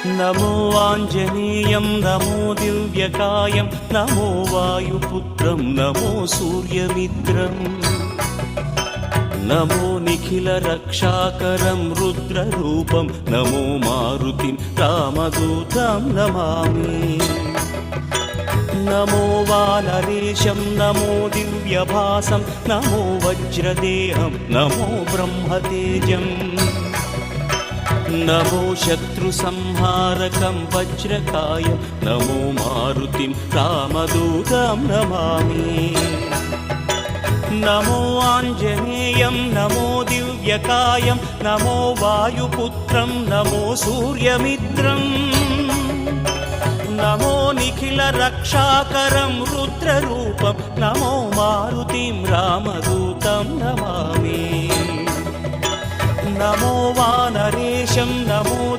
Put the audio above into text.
नमो आञ्जनेयं नमो दिव्यकायं नमो वायुपुत्रं नमो सूर्यमित्रम् नमो निखिलरक्षाकरं रुद्ररूपं नमो मारुतिं रामदूतं Namami नमो वानरेशं नमो दिव्यभासं नमो वज्रदेहं नमो ब्रह्मतेजम् नमो शत्रुसंहारकं वज्रकायं नमो मारुतिं रामदूतं Namami नमो आञ्जनेयं नमो दिव्यकायं नमो वायुपुत्रं नमो सूर्यमित्रम् नमो निखिलरक्षाकरं रुद्ररूपं नमो मारुतिं रामदूतं Namami नमो वानरेशं नमो